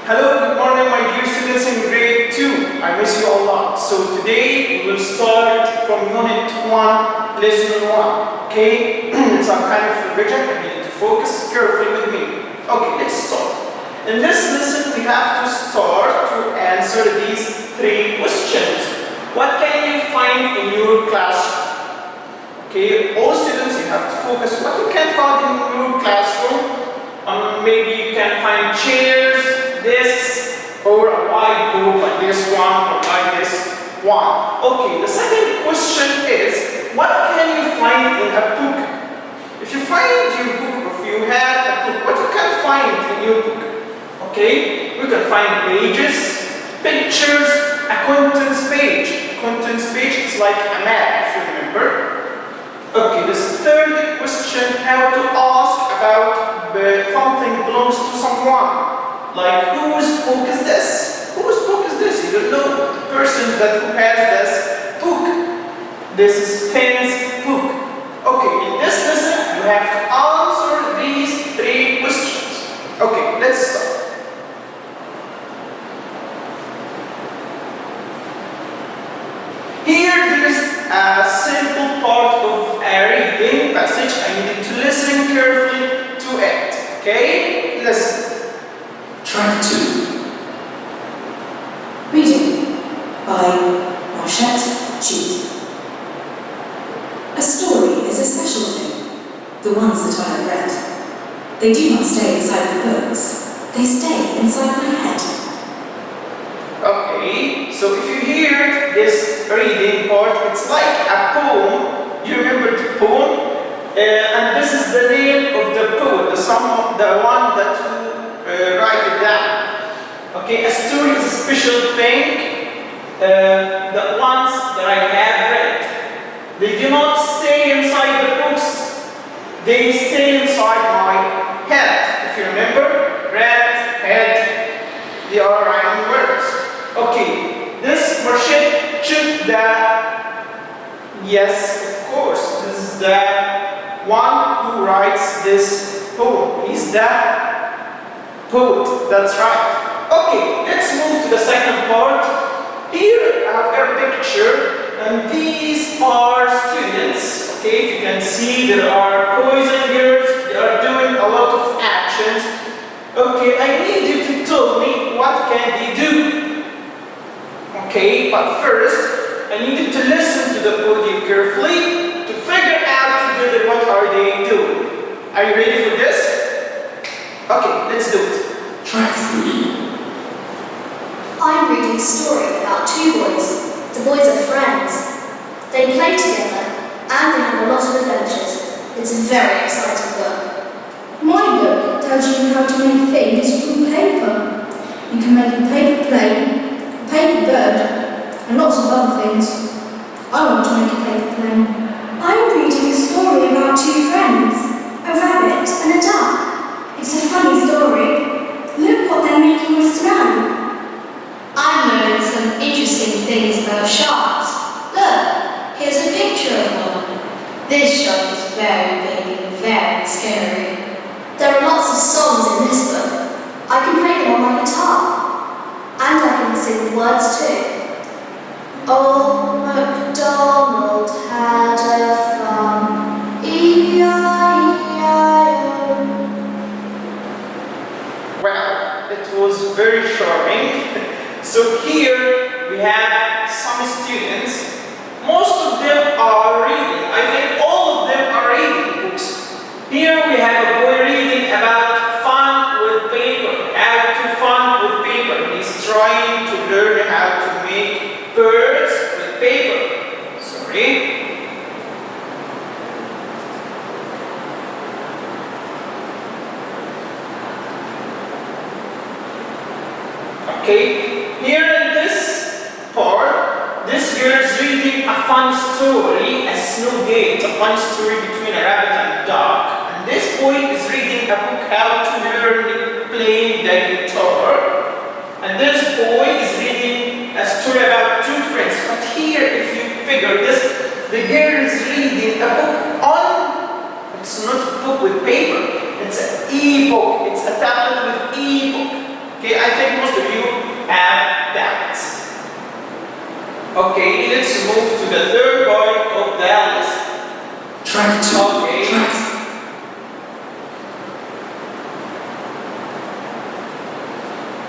Hello, good morning my dear students in grade 2. I miss you a lot. So today we will start from unit 1, lesson 1. Okay, it's a kind of revision and you need to focus carefully with me. Okay, let's start. In this lesson we have to start to answer these 3 questions. What can you find in your classroom? Okay, all students you have to focus what you can find in your classroom. Maybe you can find chairs, desks, or a whiteboard like this one or like this one. Okay, the second question is, what can you find in a book? If you find your book, or if you have a book, what you can find in your book? Okay, we can find pages, pictures, a contents page. Contents page is like a map, if you remember. Okay, this third question, how to ask about something belongs to someone. Like, whose book is this? Whose book is this? You don't know the person who has this book. This is Finn's book. Okay, in this lesson, you have to answer these 3 questions. Okay, let's start. Here there is a simple part of a reading passage. I need to listen carefully to it. Okay? Listen. Track 2. Reading by Marchette Cheat. A story is a special thing, the ones that I have read. They do not stay inside the books, they stay inside my head. Okay, so if you hear this reading part, it's like a poem. You remember the poem? And this is the name of the poet, the one that you write it down. Okay, a story is a special thing. The ones that I have read, they do not stay inside the books. They stay inside my head. If you remember, read, head, they are rhyming words. Okay, this Marchette Cheat, yes, of course, this is the one who writes this poem. He's the poet, that's right. Okay, let's move to the second part. Here I've got a picture, and these are students. Okay, if you can see, there are boys and girls, they are doing a lot of actions. Okay, I need you to tell me what can they do. Okay, but first, I need you to listen to the audio carefully to figure out together what are they doing. Are you ready for this? Okay, let's do it. Track 3. I'm reading a story about 2 boys. The boys are friends. They play together and they have a lot of adventures. It's a very exciting book. My book tells you how to make things from paper. You can make a paper plane, a paper bird, and lots of other things. I want to make a paper plane. I'm reading a story about 2 friends, a rabbit and a duck. It's a funny story. Look what they're making with snow. I'm learning some interesting things about sharks. Look, here's a picture of one. This shark is very big and very scary. There are lots of songs in this book. I can play them on my guitar. And I can sing the words too. Old MacDonald had a farm, E-I-E-I-O. Well, it was very charming. So here we have some students. Most of them are reading. I think all of them are reading books. Here we have a boy reading about fun with paper. How to fun with paper. He's trying to learn how to make birds with paper. Sorry. Okay, here in this part, this girl is reading a fun story, a snow day. It's a fun story between a rabbit and a duck. And this boy is reading a book how to learn playing the guitar. And this boy is reading a story about 2 friends. But here, if you figure this, the girl is reading a book on, it's not a book with paper, it's an e-book, it's a tablet with e-book. Okay, I think Okay, let's move to the third part of the list. Tractor. Okay. Tractor.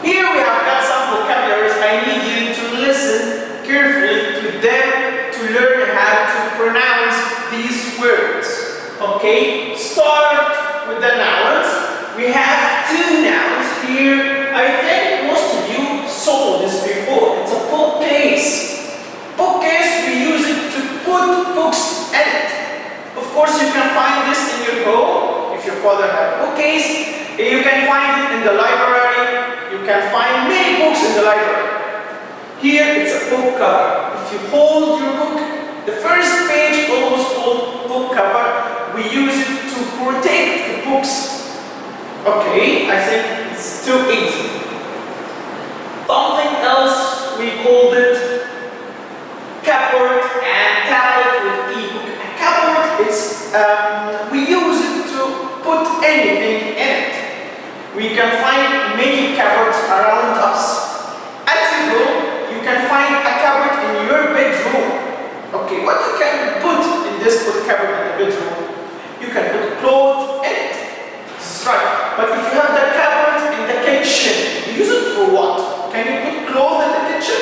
Here we have got some vocabularies. I need you to listen carefully to them to learn how to pronounce these words. Okay, start with the nouns. We have two nouns here. I think most of you saw this before. It's a bookcase. Bookcase, we use it to put books in it. Of course, you can find this in your home. If your father had a bookcase, you can find it in the library. You can find many books in the library. Here, it's a book cover. If you hold your book, the first page, always called book cover, we use it to protect the books. Okay, I think it's too easy. Something else, we called it cupboard and tablet with e-book. A cupboard, we use it to put anything in it. We can find many cupboards around us. At your home, you can find a cupboard in your bedroom. Okay, what you can put in this cupboard in the bedroom? You can put clothes in it. This is right. But if you have the cupboard in the kitchen, you use it for what? Can you put clothes in the kitchen?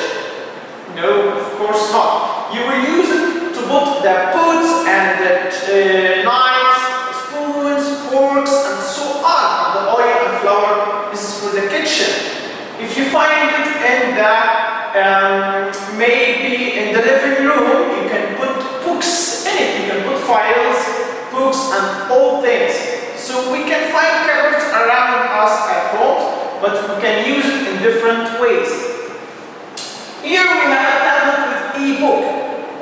No, of course not. You will use it to put the pots and the knives, spoons, forks, and so on, and the oil and flour. This is for the kitchen. If you find it in the maybe in the living room, you can put books in it. You can put files, books, and all things. So we can find cupboards around us at home, but we can use it in different ways. Here we have a tablet with e-book.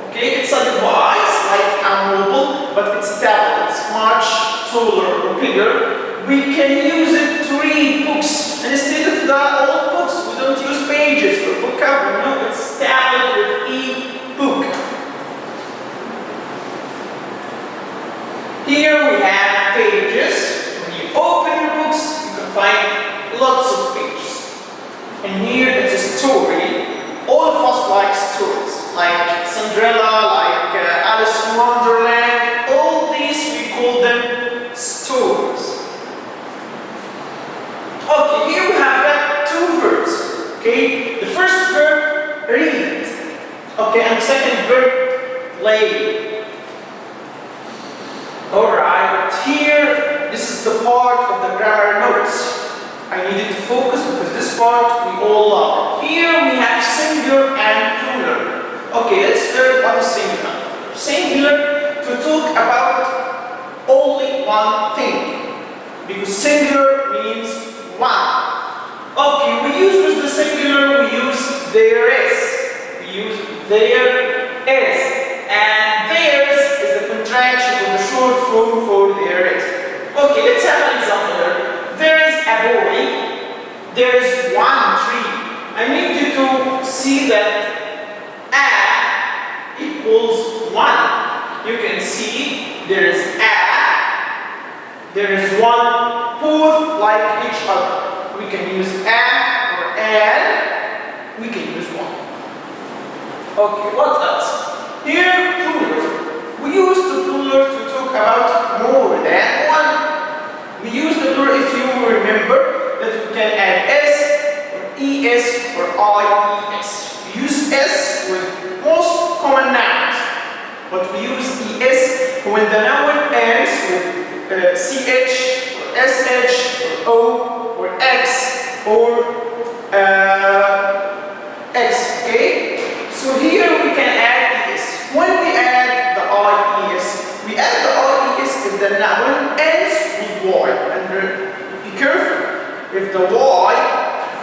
Okay, it's a device like a mobile, but it's a tablet. It's much taller or bigger. We can use it to read books. And instead of the old books, we don't use pages or book cover. No, it's tablet with e-book. Here we have pages. When you open your books, you can find lots of pages. And here it's a story. All of us like stories, like Cinderella, like Alice in Wonderland. All these we call them stories. Okay, here we have got two verbs. Okay, the first verb, read. Okay, and the second verb, play. Alright, here, this is the part of the grammar notes. I needed to focus because this part we all love. Here we have singular and plural. Okay, let's learn what is singular. Singular to talk about only one thing. Because singular means one. Okay, we use with the singular, we use there is. We use there is. And theirs is the contraction or the short form for there is. Okay, let's have an example here. There is a boy. There is one tree. I need you to see that a equals 1. You can see there is a. There is one, both like each other. We can use a or an. We can use one. Okay, what else? Here, plural. We use the plural to talk about more than one. We use the plural, if you remember, that we can add s, or es, or ies. We use s with most common nouns, but we use es when the noun ends with ch, or sh, or o, or x, or x. Okay? So here we can add es. When we add the ies, we add the ies if the noun ends with y. And be careful. If the y,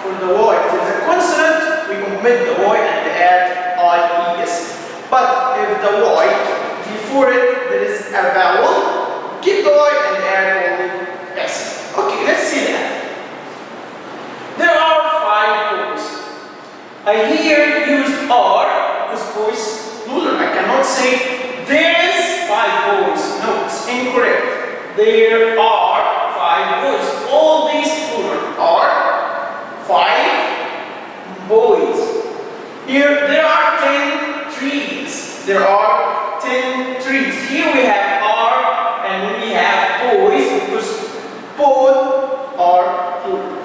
for the y, if there is a consonant, we omit the y and add ies. But if the y, before it there is a vowel, keep the y and add only s. Okay, let's see that. There are 5 boys. I here use are because boys plural. I cannot say there is 5 boys. No, it's incorrect. There are 5 boys. All these plural are 5 boys. Here there are 10 trees. There are 10 trees. Here we have are and we have boys because both are plural.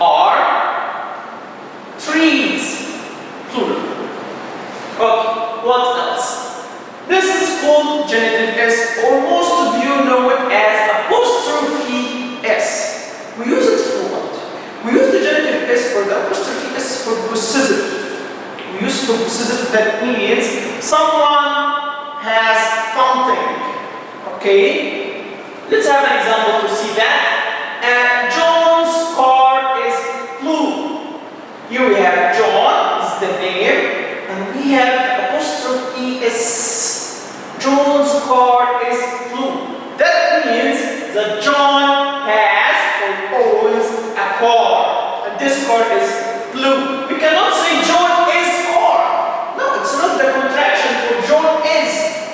Are trees, plural. Okay, what else? This is called genitive S, or most of you know it as apostrophe S. We use it for what? We use the genitive S or the apostrophe S for possessive. We use for possessive, that means someone has something. Okay? Let's have an example to see that. John's car is blue. Here we have John is the name, and we have apostrophe S. John's car is blue. That means that John has or owns a car, and this car is blue. We cannot say John is car. No, it's not the contraction for John is.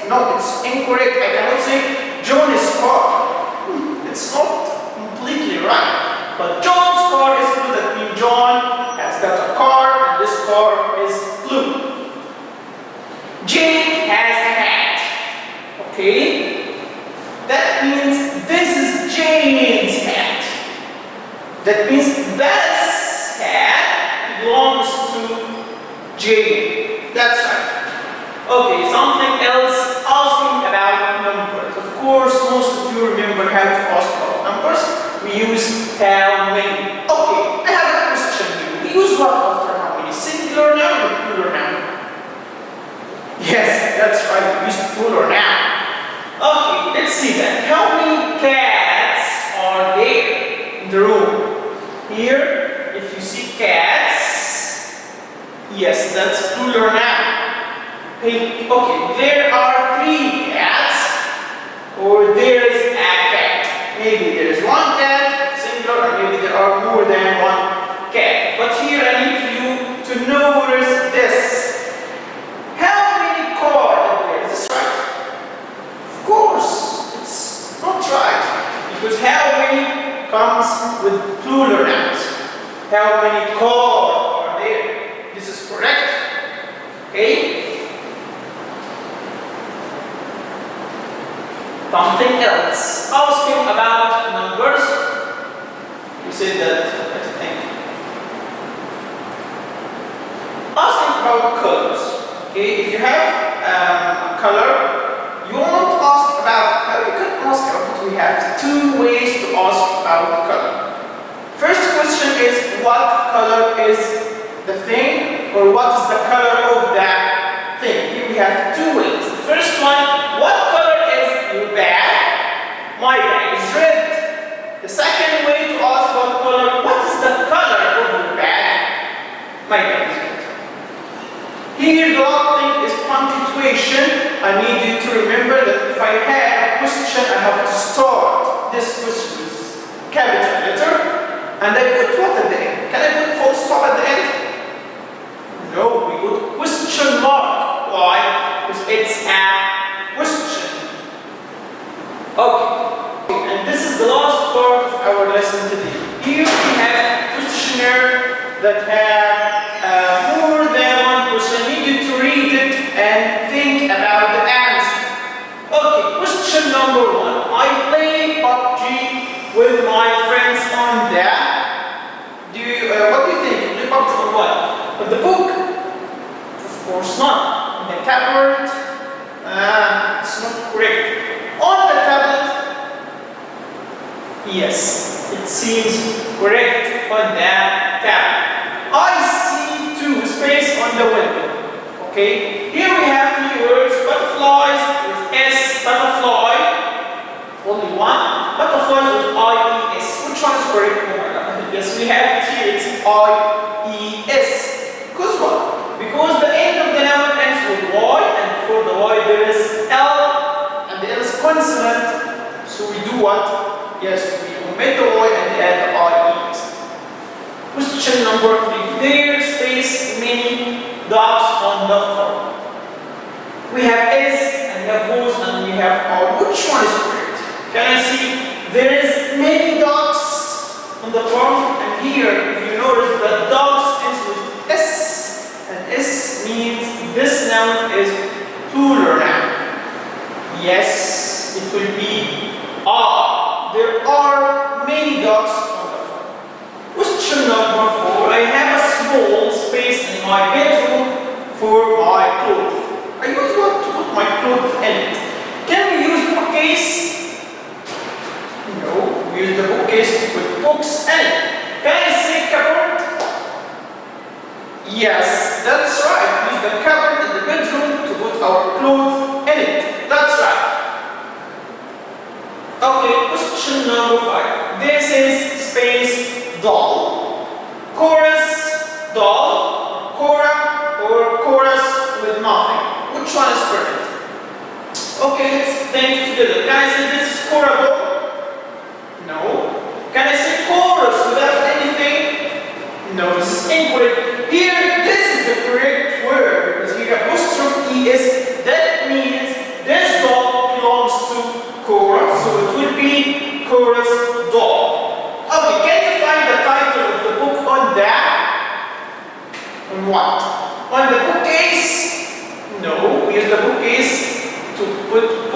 No, it's incorrect. I cannot say John is car. It's not completely right. But John's car is blue. That means John has got a car, and this car is blue. Jane has a hat. Okay? That means this is Jane's hat. That means this hat belongs to Jane. That's right. Okay, something else, asking about numbers. Of course, most of you remember how to ask about numbers. We use how many. Okay, I have a question here. We use what after how many? Singular noun or plural noun? Yes, that's right. We use plural noun. Okay, let's see that. How many cats are there in the room? Here, if you see cats, yes, that's plural noun. Okay, there are 3 cats, or there is a cat. Maybe there is 1 cat, singular, or maybe there are more than 1 cat. But here I need you to notice this. How many cars are there? Is this right? Of course, it's not right. Because how many comes with plural nouns. How many cars are there? This is correct. Okay? Something else. Asking about numbers. You said that, I think. Asking about colors. Okay, if you have color, you will not ask about, you can ask about, we have 2 ways to ask about color. First question is, what color is the thing, or what is the color of that thing? Here we have 2 ways. The first one, what color is your bag? My bag is red. The second way to ask about color, what is the color of your bag? My bag is red. Here the last thing is punctuation. I need you to remember that if I have a question, I have to start this question with capital letter, and I put what at the end? Can I put full stop at the end? No, we put question mark. Why? Because it's a question. Okay, and this is the last part of our lesson today. Here we have a questionnaire that has more than 1 question. I need you to read it and think about the answer. Okay, question number 1. I play PUBG with my friends on that. What do you think? You play PUBG on what? On the book? Of course not. On the tablet? It's not correct. On the tablet? Yes, it seems correct on the tablet. I see 2 space on the window. Okay, here we have 3 words. Butterflies with S, butterfly, only 1. Butterflies with I-E-S. Which one is correct? Yes, we have it here, it's I-E-S. Because what? Because the end of the noun ends with Y, and before the Y there is L, and the L is consonant. So we do what? Yes, we omit the Y and add the I-E-S. Question number 3. There space many dots on the form. We have S, and we have was, and we have R. Which one is correct? Can I see? There is many dots on the form, and here, if you notice, the dots ends with S, and S means this noun is plural noun. Yes, it will be are. There are many dogs on the floor. Question number 4. I have a small space in my bedroom for my clothes. I always want to put my clothes in it. Can we use bookcase? No, we use the bookcase to put books in it. Can I say cupboard? Yes, that's right. We use the cupboard in the bedroom to put our clothes in it. That's right. Okay, question number 5. This is space doll. Chorus, doll, Cora, or chorus with nothing. Which one is correct? Okay, let's think together. Can I say this is Cora doll? No. Can I say chorus without anything? No, this is incorrect. Here, this is the correct word because here apostrophe is, that means this doll belongs to Cora, so it will be chorus doll. Okay, can you find the title of the book on that? On what? On the bookcase? No, we use the bookcase to put